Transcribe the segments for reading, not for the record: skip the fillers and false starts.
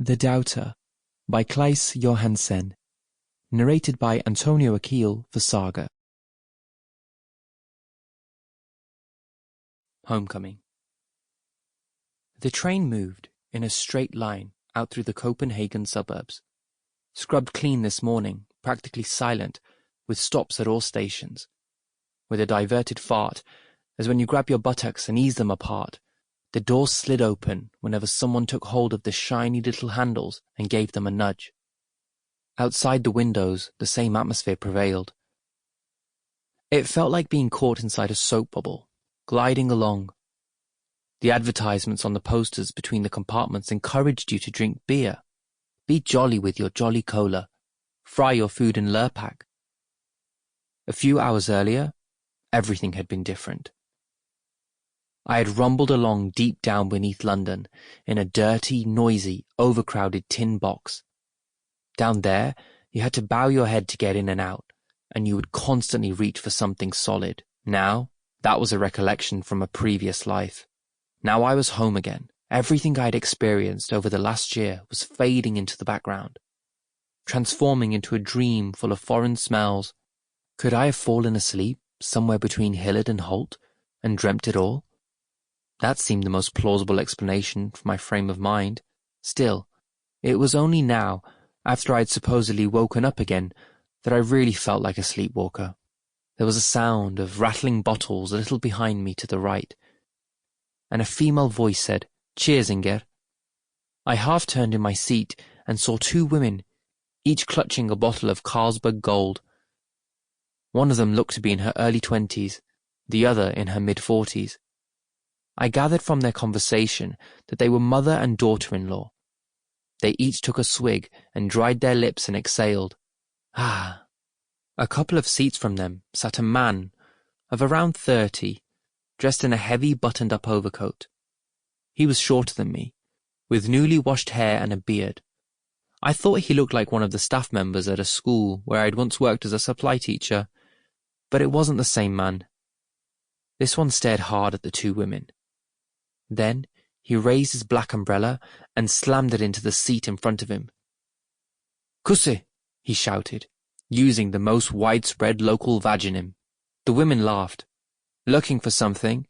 The Doubter by Claes Johansen. Narrated by Aakeel for SAGA. Homecoming. The train moved in a straight line out through the Copenhagen suburbs. Scrubbed clean this morning, practically silent, with stops at all stations. With a diverted fart, as when you grab your buttocks and ease them apart, the doors slid open whenever someone took hold of the shiny little handles and gave them a nudge. Outside the windows, the same atmosphere prevailed. It felt like being caught inside a soap bubble, gliding along. The advertisements on the posters between the compartments encouraged you to drink beer. Be jolly with your jolly cola. Fry your food in Lurpak. A few hours earlier, everything had been different. I had rumbled along deep down beneath London in a dirty, noisy, overcrowded tin box. Down there, you had to bow your head to get in and out, and you would constantly reach for something solid. Now, that was a recollection from a previous life. Now I was home again. Everything I had experienced over the last year was fading into the background, transforming into a dream full of foreign smells. Could I have fallen asleep somewhere between Hillard and Holt and dreamt it all? That seemed the most plausible explanation for my frame of mind. Still, it was only now, after I had supposedly woken up again, that I really felt like a sleepwalker. There was a sound of rattling bottles a little behind me to the right, and a female voice said, "Cheers, Inger." I half turned in my seat and saw two women, each clutching a bottle of Carlsberg Gold. One of them looked to be in her early 20s, the other in her mid-40s. I gathered from their conversation that they were mother and daughter-in-law. They each took a swig and dried their lips and exhaled. Ah! A couple of seats from them sat a man of around 30, dressed in a heavy buttoned-up overcoat. He was shorter than me, with newly washed hair and a beard. I thought he looked like one of the staff members at a school where I'd once worked as a supply teacher, but it wasn't the same man. This one stared hard at the two women. Then he raised his black umbrella and slammed it into the seat in front of him. "Kusse!" he shouted, using the most widespread local vaginim. The women laughed. "Looking for something?"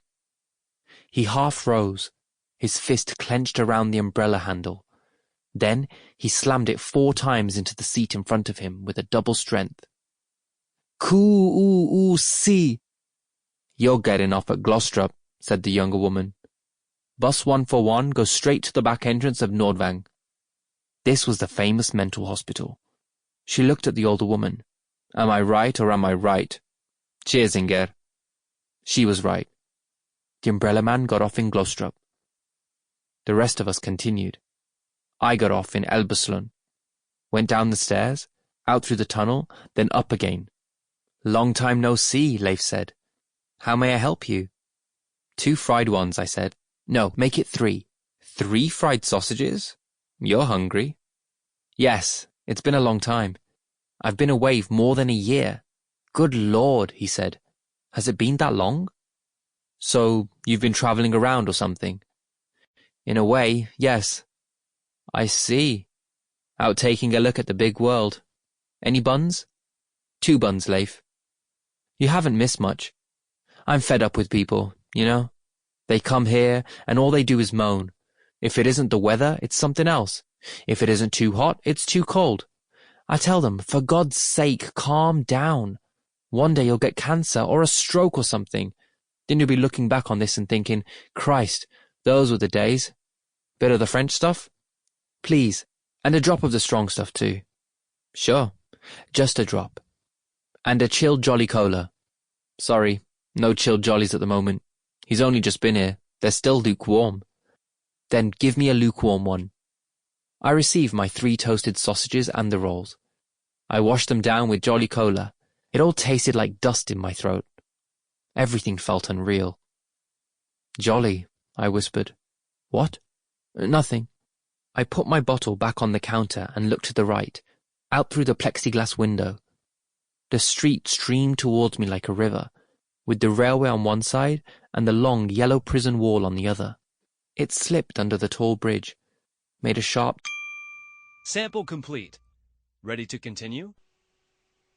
He half rose, his fist clenched around the umbrella handle. Then he slammed it 4 times into the seat in front of him with a double strength. "Ku-oo-oo-see!" "You're getting off at Glostrup," said the younger woman. "Bus 141 goes straight to the back entrance of Nordvang." This was the famous mental hospital. She looked at the older woman. "Am I right or am I right? Cheers, Inger." She was right. The umbrella man got off in Glostrup. The rest of us continued. I got off in Elbeslund, went down the stairs, out through the tunnel, then up again. "Long time no see," Leif said. "How may I help you?" "2 fried ones," I said. "No, make it 3. 3 fried sausages? You're hungry." "Yes, it's been a long time. I've been away more than a year." "Good Lord," he said. "Has it been that long?" "So, you've been travelling around or something?" "In a way, yes." "I see. Out taking a look at the big world. Any buns?" 2 buns, Leif." "You haven't missed much. I'm fed up with people, you know. They come here, and all they do is moan. If it isn't the weather, it's something else. If it isn't too hot, it's too cold. I tell them, for God's sake, calm down. One day you'll get cancer or a stroke or something. Then you'll be looking back on this and thinking, Christ, those were the days. Bit of the French stuff? Please, and a drop of the strong stuff too." "Sure, just a drop. And a chilled jolly cola." "Sorry, no chilled jollies at the moment. He's only just been here. They're still lukewarm." "Then give me a lukewarm one." I received my 3 toasted sausages and the rolls. I washed them down with jolly cola. It all tasted like dust in my throat. Everything felt unreal. "Jolly," I whispered. "What?" "Nothing." I put my bottle back on the counter and looked to the right, out through the plexiglass window. The street streamed towards me like a river, with the railway on one side and the long yellow prison wall on the other. It slipped under the tall bridge, made a sharp Sample complete. Ready to continue?